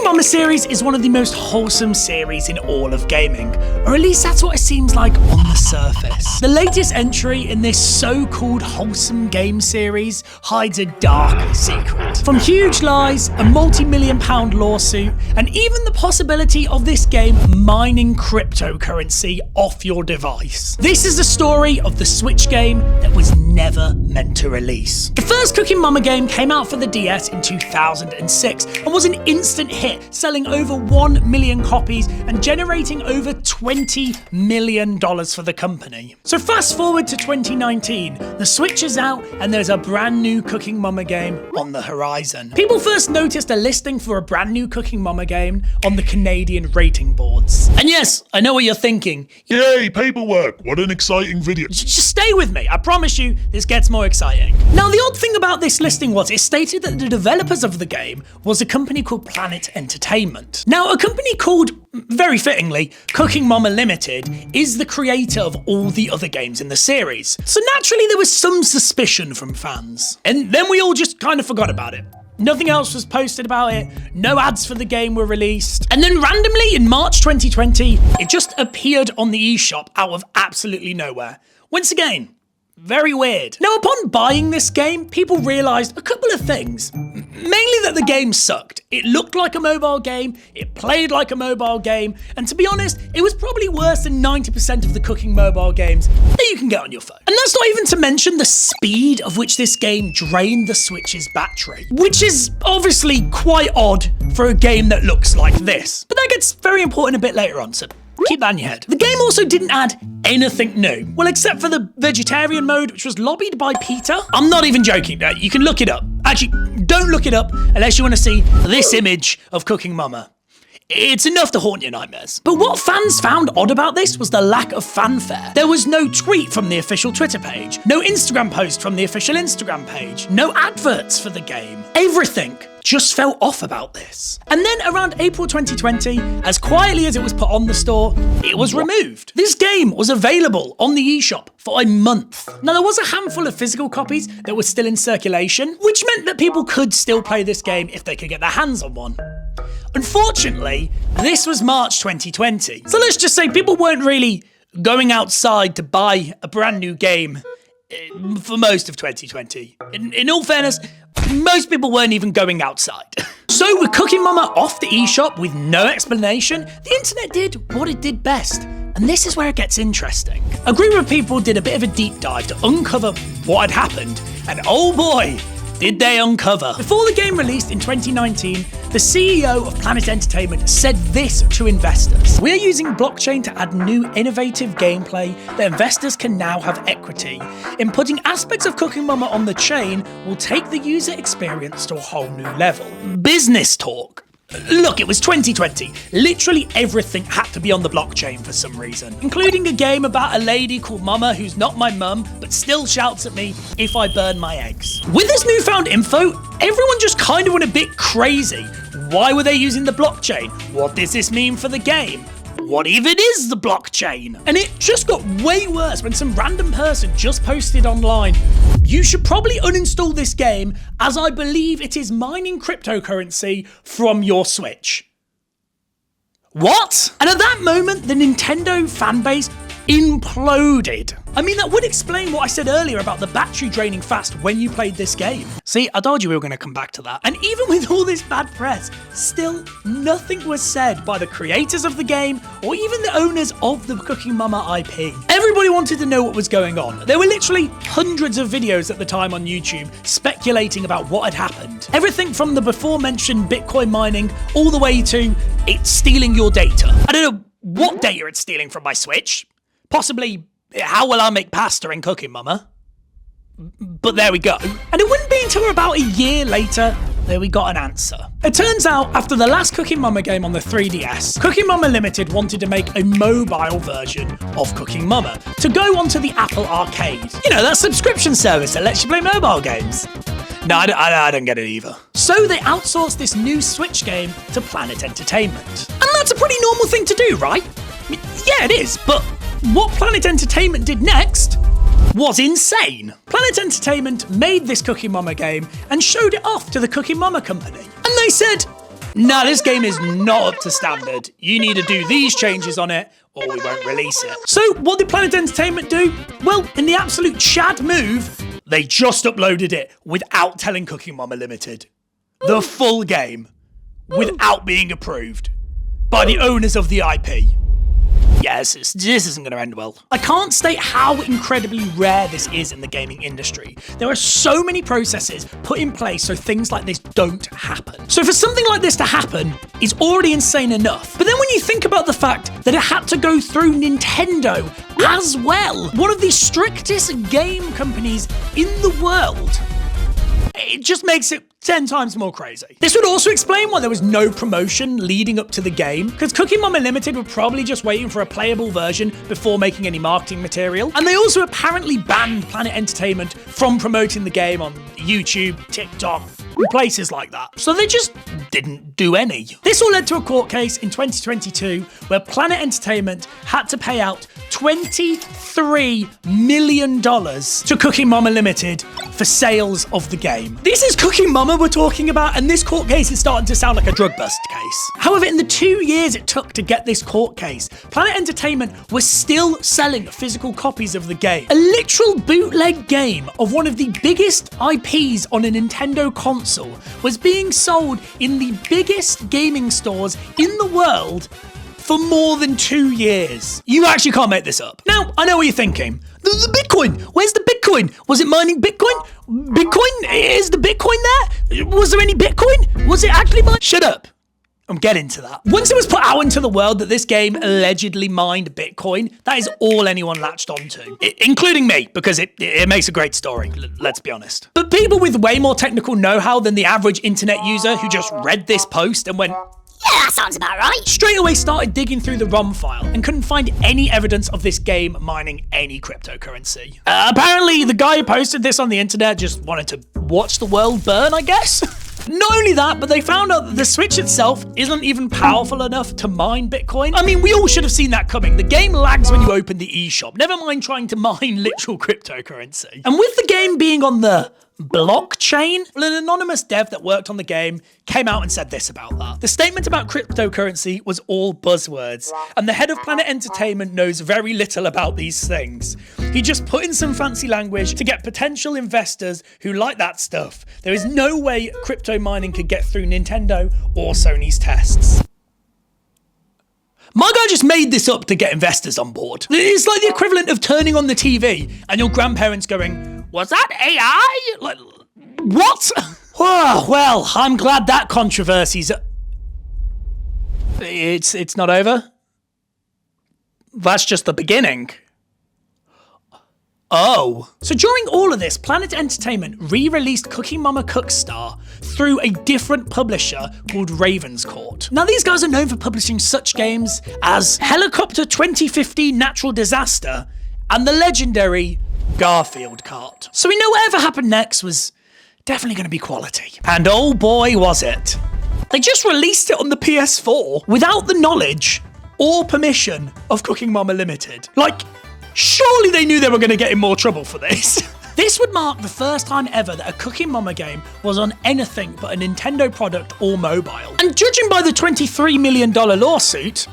Mama series is one of the most wholesome series in all of gaming, or at least that's what it seems like on the surface. The latest entry in this so-called wholesome game series hides a dark secret. From huge lies, a multi-million-pound lawsuit, and even the possibility of this game mining cryptocurrency off your device. This is the story of the Switch game that was never meant to release. The first Cooking Mama game came out for the DS in 2006 and was an instant hit, selling over 1 million copies and generating over $20 million for the company. So fast forward to 2019, the Switch is out and there's a brand new Cooking Mama game on the horizon. People first noticed a listing for a brand new Cooking Mama game on the Canadian rating boards. And yes, I know what you're thinking. Yay, paperwork, what an exciting video. Just stay with me, I promise you, this gets more exciting. Now, the odd thing about this listing was it stated that the developers of the game was a company called Planet Entertainment. Now, a company called, very fittingly, Cooking Mama Limited is the creator of all the other games in the series. So naturally, there was some suspicion from fans. And then we all just kind of forgot about it. Nothing else was posted about it, no ads for the game were released, and then randomly in March 2020, it just appeared on the eShop out of absolutely nowhere. Once again, very weird. Now, upon buying this game, people realised a couple of things. Mainly that the game sucked. It looked like a mobile game, it played like a mobile game, and to be honest, it was probably worse than 90% of the cooking mobile games that you can get on your phone. And that's not even to mention the speed of which this game drained the Switch's battery, which is obviously quite odd for a game that looks like this. But that gets very important a bit later on, so keep that in your head. The game also didn't add anything new. Well, except for the vegetarian mode, which was lobbied by Peter. I'm not even joking, you can look it up. Actually, don't look it up unless you want to see this image of Cooking Mama. It's enough to haunt your nightmares. But what fans found odd about this was the lack of fanfare. There was no tweet from the official Twitter page, no Instagram post from the official Instagram page, no adverts for the game. Everything just felt off about this. And then around April 2020, as quietly as it was put on the store, it was removed. This game was available on the eShop for a month. Now, there was a handful of physical copies that were still in circulation, which meant that people could still play this game if they could get their hands on one. Unfortunately, this was March 2020. So let's just say people weren't really going outside to buy a brand new game for most of 2020. In all fairness, most people weren't even going outside. So with Cooking Mama off the eShop with no explanation, the internet did what it did best. And this is where it gets interesting. A group of people did a bit of a deep dive to uncover what had happened, and oh boy, did they uncover. Before the game released in 2019, the CEO of Planet Entertainment said this to investors. "We're using blockchain to add new innovative gameplay that investors can now have equity. In putting aspects of Cooking Mama on the chain will take the user experience to a whole new level." Business talk. Look, it was 2020. Literally everything had to be on the blockchain for some reason, including a game about a lady called Mama who's not my mum, but still shouts at me if I burn my eggs. With this newfound info, everyone just kind of went a bit crazy. Why were they using the blockchain? What does this mean for the game? What even is the blockchain? And it just got way worse when some random person just posted online, "You should probably uninstall this game as I believe it is mining cryptocurrency from your Switch." What? And at that moment, the Nintendo fanbase imploded. I mean, that would explain what I said earlier about the battery draining fast when you played this game. See, I told you we were going to come back to that. And even with all this bad press, still nothing was said by the creators of the game or even the owners of the Cooking Mama IP. Everybody wanted to know what was going on. There were literally hundreds of videos at the time on YouTube speculating about what had happened. Everything from the before mentioned Bitcoin mining all the way to it's stealing your data. I don't know what data it's stealing from my Switch. Possibly, how will I make pasta in Cooking Mama? But there we go. And it wouldn't be until about a year later that we got an answer. It turns out, after the last Cooking Mama game on the 3DS, Cooking Mama Limited wanted to make a mobile version of Cooking Mama to go onto the Apple Arcade. You know, that subscription service that lets you play mobile games. No, I don't get it either. So they outsourced this new Switch game to Planet Entertainment. And that's a pretty normal thing to do, right? I mean, yeah, it is, but what Planet Entertainment did next was insane. Planet Entertainment made this Cooking Mama game and showed it off to the Cooking Mama company. And they said, nah, this game is not up to standard. You need to do these changes on it or we won't release it. So what did Planet Entertainment do? Well, in the absolute Chad move, they just uploaded it without telling Cooking Mama Limited. The full game, without being approved by the owners of the IP. Yes, this isn't going to end well. I can't state how incredibly rare this is in the gaming industry. There are so many processes put in place so things like this don't happen. So for something like this to happen is already insane enough. But then when you think about the fact that it had to go through Nintendo as well, one of the strictest game companies in the world, it just makes it 10 times more crazy. This would also explain why there was no promotion leading up to the game, because Cooking Mama Limited were probably just waiting for a playable version before making any marketing material. And they also apparently banned Planet Entertainment from promoting the game on YouTube, TikTok, and places like that. So they just didn't do any. This all led to a court case in 2022 where Planet Entertainment had to pay out $23 million to Cooking Mama Limited for sales of the game. This is Cooking Mama we're talking about, and this court case is starting to sound like a drug bust case. However, in the 2 years it took to get this court case, Planet Entertainment was still selling physical copies of the game. A literal bootleg game of one of the biggest IPs on a Nintendo console was being sold in the biggest gaming stores in the world for more than 2 years. You actually can't make this up. Now, I know what you're thinking. The Bitcoin, where's the Bitcoin? Was it mining Bitcoin? Bitcoin, is the Bitcoin there? Was there any Bitcoin? Was it actually mined? Shut up. I'm getting to that. Once it was put out into the world that this game allegedly mined Bitcoin, that is all anyone latched onto, including me, because it makes a great story, let's be honest. But people with way more technical know-how than the average internet user who just read this post and went, yeah, that sounds about right, straight away started digging through the ROM file and couldn't find any evidence of this game mining any cryptocurrency. Apparently, the guy who posted this on the internet just wanted to watch the world burn, I guess. Not only that, but they found out that the Switch itself isn't even powerful enough to mine Bitcoin. I mean, we all should have seen that coming. The game lags when you open the eShop, never mind trying to mine literal cryptocurrency. And with the game being on the blockchain, well, an anonymous dev that worked on the game came out and said this about that. The statement about cryptocurrency was all buzzwords, and the head of Planet Entertainment knows very little about these things. He just put in some fancy language to get potential investors who like that stuff. There is no way crypto mining could get through Nintendo or Sony's tests. My guy just made this up to get investors on board. It's like the equivalent of turning on the TV and your grandparents going, "Was that AI? Like, what?" Oh, well, I'm glad that controversy's... It's not over? That's just the beginning. Oh. So during all of this, Planet Entertainment re-released Cooking Mama Cookstar through a different publisher called Ravenscourt. Now these guys are known for publishing such games as Helicopter 2015 Natural Disaster and the legendary Garfield Kart. So we know whatever happened next was definitely going to be quality. And oh boy was it. They just released it on the PS4 without the knowledge or permission of Cooking Mama Limited. Like, surely they knew they were going to get in more trouble for this. This would mark the first time ever that a Cooking Mama game was on anything but a Nintendo product or mobile. And judging by the $23 million lawsuit,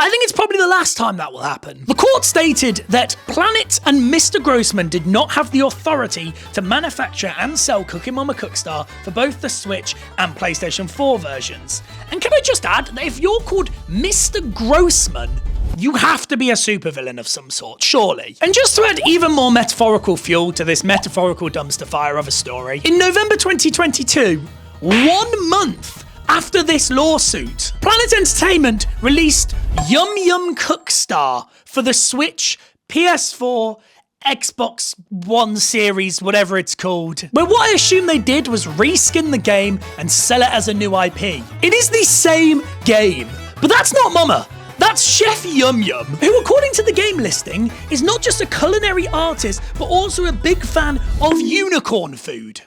I think it's probably the last time that will happen. The court stated that Planet and Mr. Grossman did not have the authority to manufacture and sell Cooking Mama Cookstar for both the Switch and PlayStation 4 versions. And can I just add that if you're called Mr. Grossman, you have to be a supervillain of some sort, surely. And just to add even more metaphorical fuel to this metaphorical dumpster fire of a story, in November 2022, 1 month after this lawsuit, Planet Entertainment released Yum Yum Cookstar for the Switch, PS4, Xbox One Series, whatever it's called. Where what I assume they did was reskin the game and sell it as a new IP. It is the same game, but that's not Mama. That's Chef Yum Yum, who according to the game listing is not just a culinary artist, but also a big fan of unicorn food.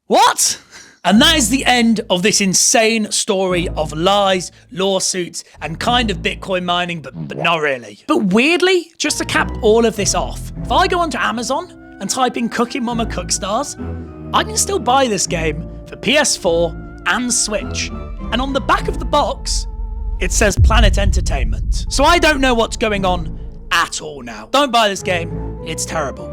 What? And that is the end of this insane story of lies, lawsuits, and kind of Bitcoin mining, but not really. But weirdly, just to cap all of this off, if I go onto Amazon and type in Cooking Mama Cookstars, I can still buy this game for PS4, and Switch. And on the back of the box, it says Planet Entertainment. So I don't know what's going on at all now. Don't buy this game, it's terrible.